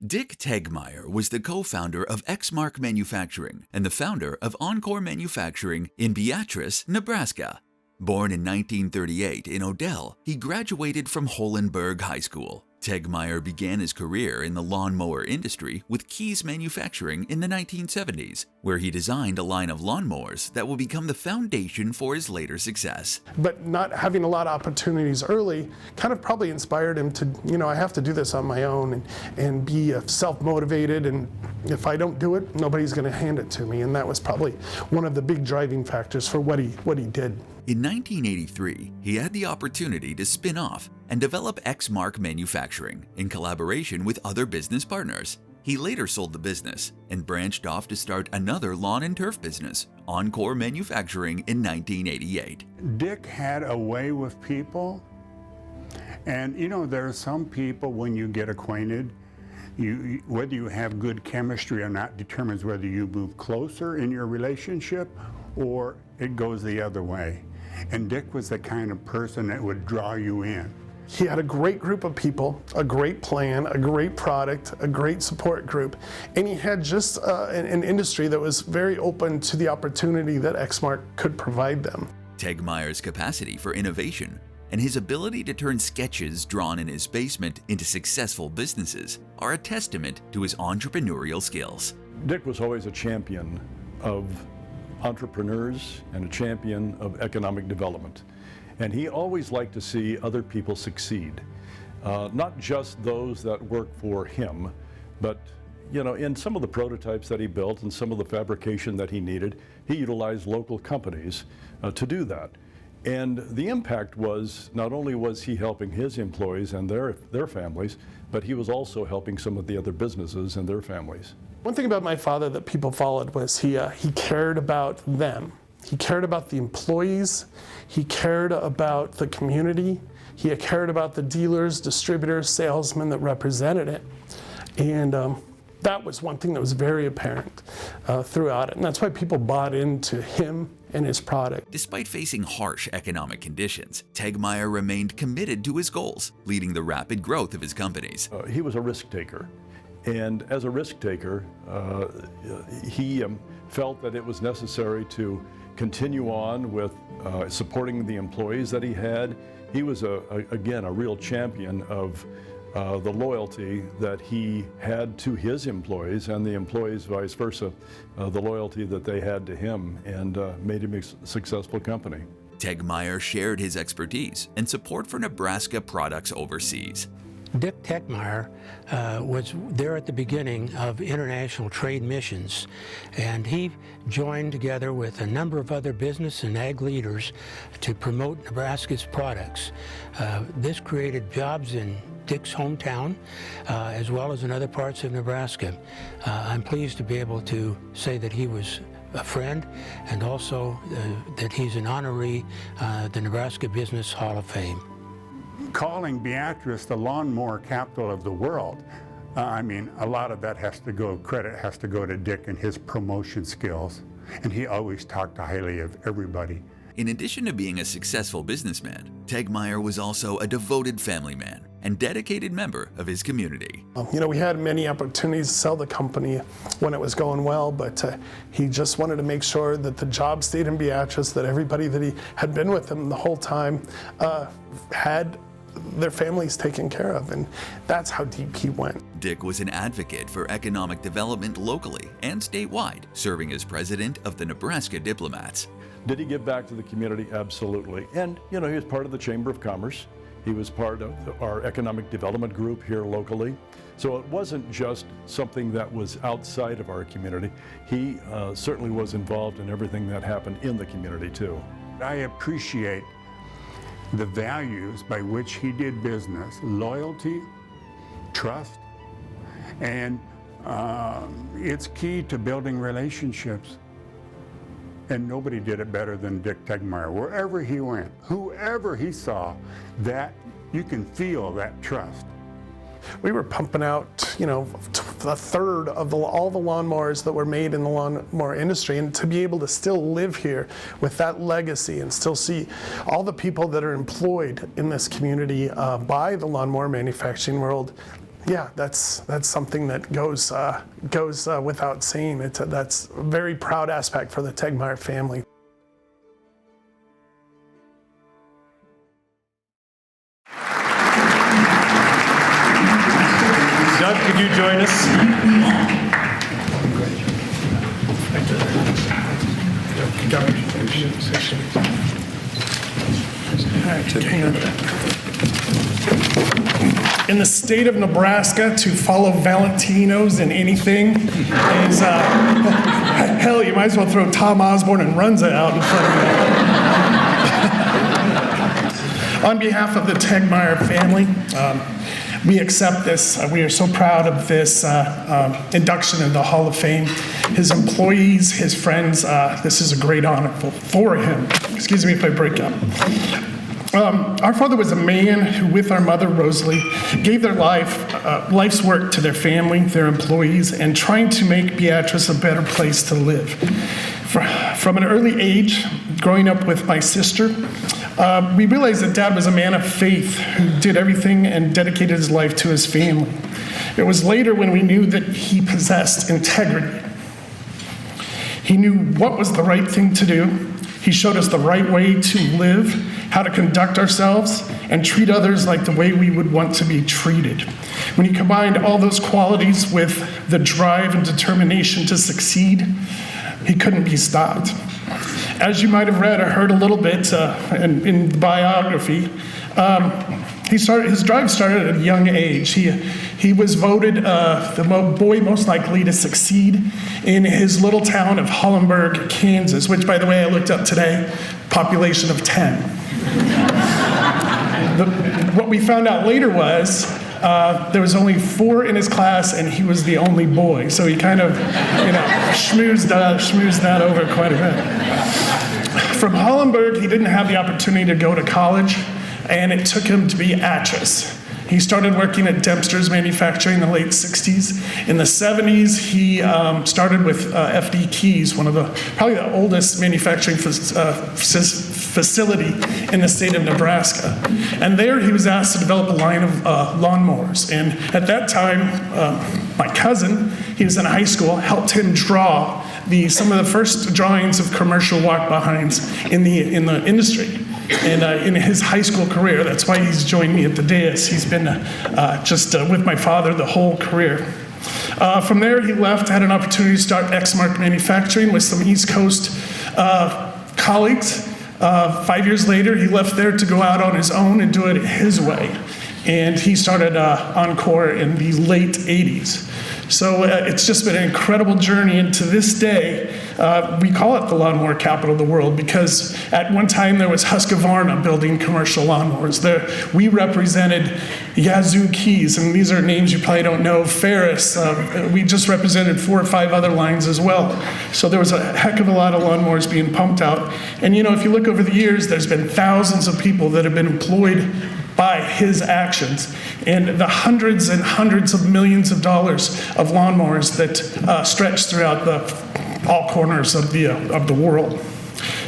Dick Tegtmeier was the co-founder of Exmark Manufacturing and the founder of Encore Manufacturing in Beatrice, Nebraska. Born in 1938 in Odell, he graduated from Holenberg High School. Tegtmeier began his career in the lawnmower industry with Keys Manufacturing in the 1970s, where he designed a line of lawnmowers that will become the foundation for his later success. But not having a lot of opportunities early kind of probably inspired him to, I have to do this on my own and be self-motivated, and if I don't do it, nobody's going to hand it to me. And that was probably one of the big driving factors for what he did. In 1983, he had the opportunity to spin off and develop Exmark Manufacturing in collaboration with other business partners. He later sold the business and branched off to start another lawn and turf business, Encore Manufacturing, in 1988. Dick had a way with people, and there are some people, when you get acquainted, whether you have good chemistry or not determines whether you move closer in your relationship or it goes the other way. And Dick was the kind of person that would draw you in. He had a great group of people, a great plan, a great product, a great support group, and he had just an industry that was very open to the opportunity that Exmark could provide them. Tegtmeier's capacity for innovation and his ability to turn sketches drawn in his basement into successful businesses are a testament to his entrepreneurial skills. Dick was always a champion of entrepreneurs and a champion of economic development. And he always liked to see other people succeed, not just those that work for him, but in some of the prototypes that he built and some of the fabrication that he needed, he utilized local companies to do that. And the impact was, not only was he helping his employees and their families, but he was also helping some of the other businesses and their families. One thing about my father that people followed was he cared about them. He cared about the employees, he cared about the community, he cared about the dealers, distributors, salesmen that represented it. And that was one thing that was very apparent throughout it. And that's why people bought into him and his product. Despite facing harsh economic conditions, Tegtmeier remained committed to his goals, leading the rapid growth of his companies. He was a risk taker. And as a risk taker, he felt that it was necessary to continue on with supporting the employees that he had. He was, again, a real champion of the loyalty that he had to his employees, and the employees vice versa, the loyalty that they had to him, and made him a successful company. Tegtmeier shared his expertise and support for Nebraska products overseas. Dick Tegtmeier was there at the beginning of international trade missions, and he joined together with a number of other business and ag leaders to promote Nebraska's products. This created jobs in Dick's hometown, as well as in other parts of Nebraska. I'm pleased to be able to say that he was a friend, and also that he's an honoree, the Nebraska Business Hall of Fame. Calling Beatrice the lawnmower capital of the world, a lot of that credit has to go to Dick and his promotion skills. And he always talked highly of everybody. In addition to being a successful businessman, Tegtmeier was also a devoted family man and dedicated member of his community. We had many opportunities to sell the company when it was going well, but he just wanted to make sure that the job stayed in Beatrice, that everybody that he had been with him the whole time had their families taken care of, and that's how deep he went. Dick was an advocate for economic development locally and statewide, serving as president of the Nebraska Diplomats. Did he give back to the community? Absolutely. And, he was part of the Chamber of Commerce. He was part of our economic development group here locally. So it wasn't just something that was outside of our community. He certainly was involved in everything that happened in the community, too. I appreciate the values by which he did business: loyalty, trust, and it's key to building relationships. And nobody did it better than Dick Tegtmeier. Wherever he went, whoever he saw, that you can feel that trust. We were pumping out, a third of all the lawnmowers that were made in the lawnmower industry, and to be able to still live here with that legacy and still see all the people that are employed in this community by the lawnmower manufacturing world, Yeah, that's something that goes without saying. That's a very proud aspect for the Tegtmeier family. Doug, could you join us? In the state of Nebraska, to follow Valentinos in anything is, hell, you might as well throw Tom Osborne and Runza out in front of me. On behalf of the Tegtmeier family, we accept this. We are so proud of this induction in the Hall of Fame. His employees, his friends, this is a great honor for him. Excuse me if I break up. Our father was a man who, with our mother, Rosalie, gave their life's work to their family, their employees, and trying to make Beatrice a better place to live. From an early age, growing up with my sister, we realized that Dad was a man of faith who did everything and dedicated his life to his family. It was later when we knew that he possessed integrity. He knew what was the right thing to do. He showed us the right way to live, how to conduct ourselves, and treat others like the way we would want to be treated. When he combined all those qualities with the drive and determination to succeed, he couldn't be stopped. As you might have read or heard a little bit in the biography, his drive started at a young age. He was voted the boy most likely to succeed in his little town of Hollenberg, Kansas, which, by the way, I looked up today, population of 10. What we found out later was there was only 4 in his class, and he was the only boy. So he kind of, schmoozed that over quite a bit. From Hollenberg, he didn't have the opportunity to go to college, and it took him to Beatrice. He started working at Dempster's Manufacturing in the late 60s. In the 70s, he started with FD Keys, probably the oldest manufacturing facility in the state of Nebraska. And there he was asked to develop a line of lawnmowers. And at that time, my cousin, he was in high school, helped him draw some of the first drawings of commercial walk-behinds in the industry. And in his high school career, that's why he's joined me at the dais. He's been just with my father the whole career. From there, he left, had an opportunity to start Exmark Manufacturing with some East Coast colleagues. 5 years later, he left there to go out on his own and do it his way. And he started Encore in the late 80s. So it's just been an incredible journey, and to this day, we call it the lawnmower capital of the world because at one time there was Husqvarna building commercial lawnmowers. We represented Yazoo Keys, and these are names you probably don't know, Ferris. We just represented 4 or 5 other lines as well. So there was a heck of a lot of lawnmowers being pumped out. And if you look over the years, there's been thousands of people that have been employed by his actions, and the hundreds and hundreds of millions of dollars of lawnmowers that stretch throughout all corners of the world.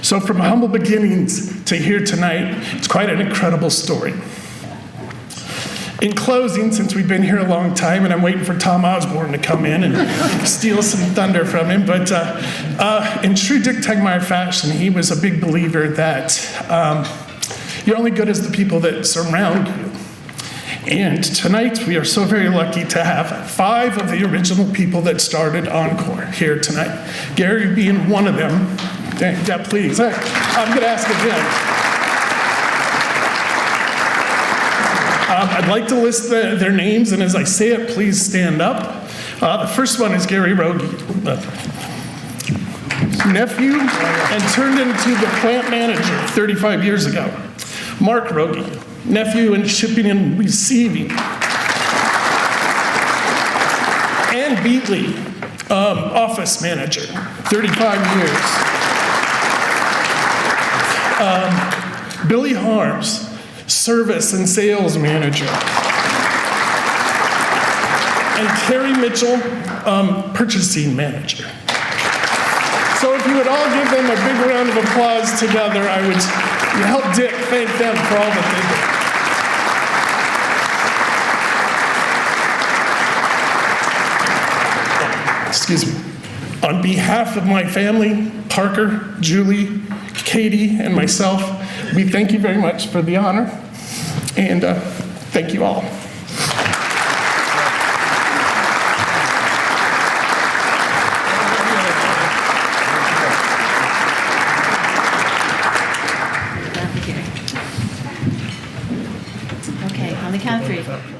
So from humble beginnings to here tonight, it's quite an incredible story. In closing, since we've been here a long time, and I'm waiting for Tom Osborne to come in and steal some thunder from him, but in true Dick Tegtmeier fashion, he was a big believer that you're only good as the people that surround you. And tonight, we are so very lucky to have 5 of the original people that started Encore here tonight. Gary being one of them. Yeah, please. I'm going to ask again. I'd like to list their names, and as I say it, please stand up. The first one is Gary Rogie. Nephew, and turned into the plant manager 35 years ago. Mark Rogie, nephew in shipping and receiving. Ann Beatley, office manager, 35 years. Billy Harms, service and sales manager. And Carrie Mitchell, purchasing manager. So if you would all give them a big round of applause together, I would help Dick thank them for all that excuse me, on behalf of my family, Parker, Julie, Katie, and myself, we thank you very much for the honor, and thank you all. Okay, on the count of three.